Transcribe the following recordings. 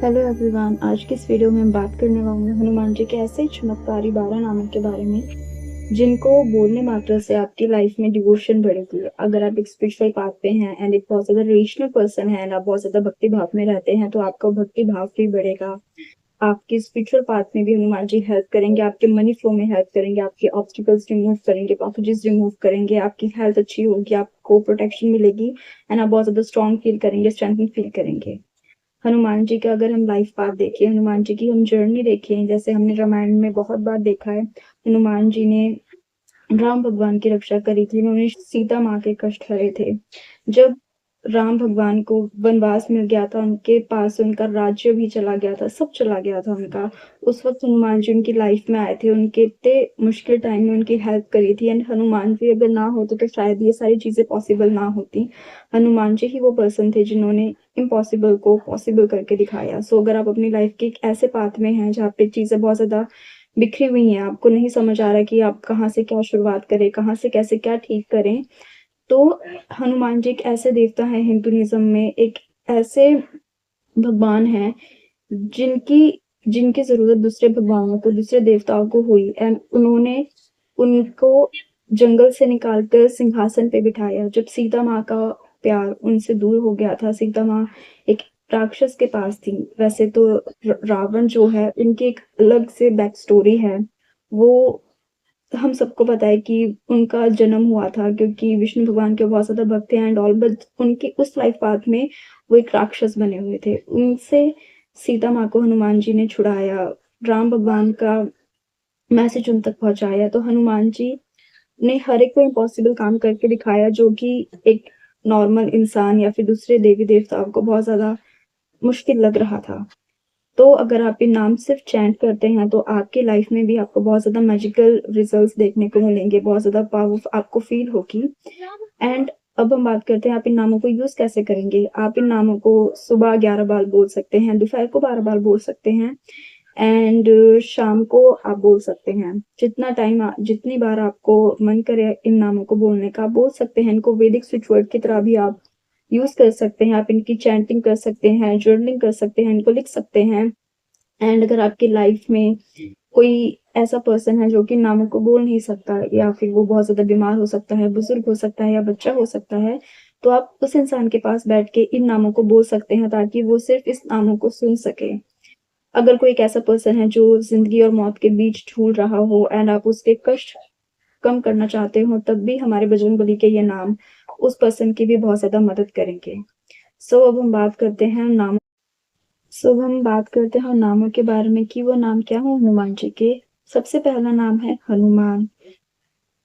Hello everyone. आज की इस वीडियो में हम बात करने वाले हैं हनुमान जी के ऐसे चमत्कारी 12 नामों के बारे में जिनको बोलने मात्र से आपकी लाइफ में डिवोशन बढ़ेगी। अगर आप एक स्पिरिचुअल पाथ पे हैं एंड एक बहुत ज्यादा रिलेशनल पर्सन है एंड आप बहुत ज्यादा भक्ति भाव में रहते हैं तो आपका भक्ति भाव भी बढ़ेगा। आपके स्पिरिचुअल पाथ में भी हनुमान जी हेल्प करेंगे, आपके मनी फ्लो में हेल्प करेंगे, आपके ऑब्स्टिकल्स रिमूव करेंगे, ब्लॉकेजेस रिमूव करेंगे, आपकी हेल्थ अच्छी होगी, आपको प्रोटेक्शन मिलेगी एंड आप बहुत ज्यादा स्ट्रॉन्ग फील करेंगे, स्ट्रेंथन फील करेंगे। हनुमान जी का अगर हम लाइफ पाथ देखें, हनुमान जी की हम जर्नी देखें, जैसे हमने रामायण में बहुत बार देखा है, हनुमान जी ने राम भगवान की रक्षा करी थी, उन्होंने सीता माँ के कष्ट हरे थे। जब राम भगवान को वनवास मिल गया था, उनके पास उनका राज्य भी चला गया था, सब चला गया था उनका, उस वक्त हनुमान जी उनकी लाइफ में आए थे, उनके इतने मुश्किल टाइम में उनकी हेल्प करी थी। एंड हनुमान जी अगर ना होते तो शायद ये सारी चीजें पॉसिबल ना होती। हनुमान जी ही वो पर्सन थे जिन्होंने इम्पॉसिबल को पॉसिबल करके दिखाया। सो अगर आप अपनी लाइफ के एक ऐसे पाथ में हैं जहाँ पे चीजें बहुत ज्यादा बिखरी हुई हैं, आपको नहीं समझ आ रहा कि आप कहाँ से क्या शुरुआत करें, कहाँ से कैसे क्या ठीक करें, तो हनुमान जी एक ऐसे देवता है हिंदुइज्म में, एक ऐसे भगवान है जिनकी जिनकी जरूरत दूसरे भगवानों को, दूसरे देवताओं को हुई एंड उन्होंने उनको जंगल से निकालकर सिंहासन पे बिठाया। जब सीता माँ का प्यार उनसे दूर हो गया था, सीता माँ एक राक्षस के पास थी। वैसे तो रावण जो है उनकी एक अलग से बैक स्टोरी है, वो हम सबको पता है कि उनका जन्म हुआ था क्योंकि विष्णु भगवान के बहुत ज्यादा भक्त थे एंड ऑल, बट उनके उस लाइफ पाथ में वो एक राक्षस बने हुए थे। उनसे सीता माँ को हनुमान जी ने छुड़ाया, राम भगवान का मैसेज उन तक पहुंचाया। तो हनुमान जी ने हर एक को इम्पॉसिबल काम करके दिखाया जो कि एक नॉर्मल इंसान या फिर दूसरे देवी देवताओं को बहुत ज्यादा मुश्किल लग रहा था। तो अगर आप ये नाम सिर्फ चैंट करते हैं तो आपकी लाइफ में भी आपको बहुत ज्यादा मैजिकल रिजल्ट्स देखने को मिलेंगे, बहुत ज्यादा पावरफुल आपको फील होगी। एंड अब हम बात करते हैं आप इन नामों को यूज कैसे करेंगे। आप इन नामों को सुबह 11 बार बोल सकते हैं, दोपहर को 12 बार बोल सकते हैं एंड शाम को आप बोल सकते हैं। जितना टाइम जितनी बार आपको मन करे इन नामों को बोलने का, आप बोल सकते हैं। इनको वैदिक स्विच वर्ड की तरह भी आप यूज कर सकते हैं, आप इनकी चैंटिंग कर सकते हैं, जर्नलिंग कर सकते हैं, इनको लिख सकते हैं। एंड अगर आपकी लाइफ में कोई ऐसा पर्सन है जो कि नामों को बोल नहीं सकता या फिर वो बहुत ज्यादा बीमार हो सकता है, बुजुर्ग हो सकता है या बच्चा हो सकता है, तो आप उस इंसान के पास बैठ के इन नामों को बोल सकते हैं ताकि वो सिर्फ इस नामों को सुन सके। अगर कोई एक ऐसा पर्सन है जो जिंदगी और मौत के बीच झूल रहा हो एंड आप उसके कष्ट कम करना चाहते हो, तब भी हमारे बजरंगबली के ये नाम उस पर्सन की भी बहुत ज्यादा मदद करेंगे। सो अब हम बात करते हैं नामों के बारे में कि वो नाम क्या है हनुमान जी के। सबसे पहला नाम है हनुमान,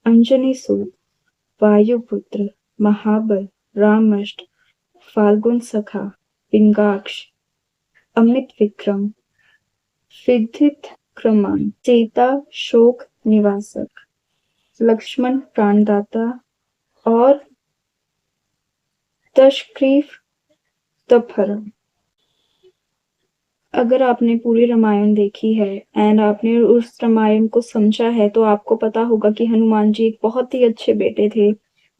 अंजनी सूत, वायुपुत्र, महाबल, रामष्ट, फाल्गुन सखा, पिंगाक्ष, अमित विक्रम, विद्युत क्रमण, सीता शोक निवासक, लक्ष्मण प्राणदाता और तशक्रीफ तपहरण। अगर आपने पूरी रामायण देखी है एंड आपने उस रामायण को समझा है तो आपको पता होगा कि हनुमान जी एक बहुत ही अच्छे बेटे थे,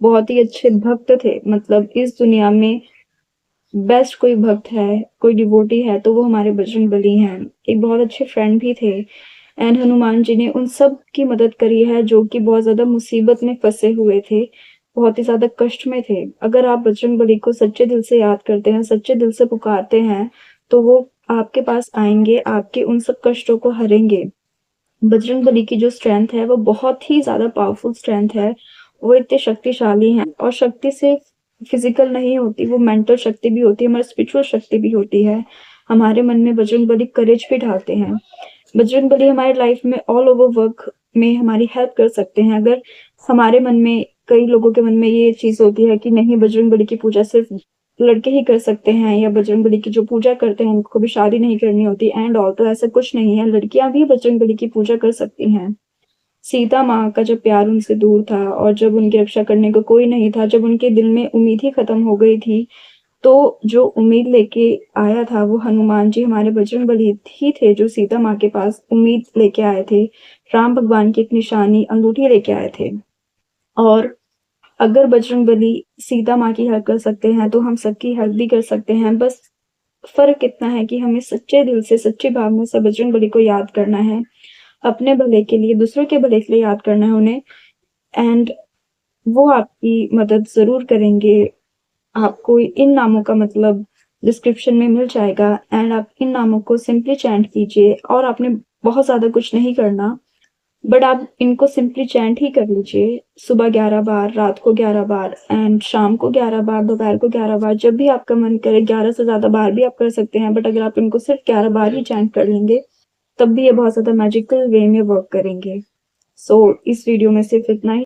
बहुत ही अच्छे भक्त थे। मतलब इस दुनिया में बेस्ट कोई भक्त है, कोई डिवोटी है तो वो हमारे बजरंगबली हैं। एक बहुत अच्छे फ्रेंड भी थे एंड हनुमान जी ने उन सब की मदद करी है जो कि बहुत ज्यादा मुसीबत में फंसे हुए थे, बहुत ही ज्यादा कष्ट में थे। अगर आप बजरंगबली को सच्चे दिल से याद करते हैं, सच्चे दिल से पुकारते हैं, तो वो आपके पास आएंगे, आपके उन सब कष्टों को हरेंगे। बजरंगबली की जो स्ट्रेंथ है वो बहुत ही ज्यादा पावरफुल स्ट्रेंथ है। वो इतने शक्तिशाली हैं और शक्ति सिर्फ फिजिकल नहीं होती, वो मेंटल शक्ति भी होती है, हमारी स्पिरिचुअल शक्ति भी होती है। हमारे मन में बजरंगबली करेज भी ढालते हैं। बजरंगबली हमारी लाइफ में ऑल ओवर वर्क में हमारी हेल्प कर सकते हैं। अगर हमारे मन में, कई लोगों के मन में ये चीज होती है कि नहीं बजरंगबली की पूजा सिर्फ लड़के ही कर सकते हैं या बजरंगबली की जो पूजा करते हैं उनको भी शादी नहीं करनी होती एंड ऑल, तो ऐसा कुछ नहीं है, लड़कियां भी बजरंगबली की पूजा कर सकती हैं। सीता माँ का जब प्यार उनसे दूर था और जब उनकी रक्षा करने को कोई नहीं था, जब उनके दिल में उम्मीद ही खत्म हो गई थी, तो जो उम्मीद लेके आया था वो हनुमान जी हमारे बजरंगबली ही थे जो सीता माँ के पास उम्मीद लेके आए थे, राम भगवान की एक निशानी अंगूठी लेके आए थे। और अगर बजरंगबली सीता माँ की हेल्प कर सकते हैं तो हम सबकी हेल्प भी कर सकते हैं। बस फ़र्क इतना है कि हमें सच्चे दिल से, सच्ची भावना से बजरंगबली को याद करना है, अपने भले के लिए, दूसरों के भले के लिए याद करना है उन्हें एंड वो आपकी मदद ज़रूर करेंगे। आपको इन नामों का मतलब डिस्क्रिप्शन में मिल जाएगा एंड आप इन नामों को सिंपली चैंट कीजिए और आपने बहुत ज़्यादा कुछ नहीं करना, बट आप इनको सिंपली चैंट ही कर लीजिए। सुबह 11 बार, रात को 11 बार एंड शाम को 11 बार, दोपहर को 11 बार, जब भी आपका मन करे 11 से ज़्यादा बार भी आप कर सकते हैं, बट अगर आप इनको सिर्फ 11 बार ही चैंट कर लेंगे, तब भी ये बहुत ज़्यादा मैजिकल वे में वर्क करेंगे। सो इस वीडियो में सिर्फ इतना ही।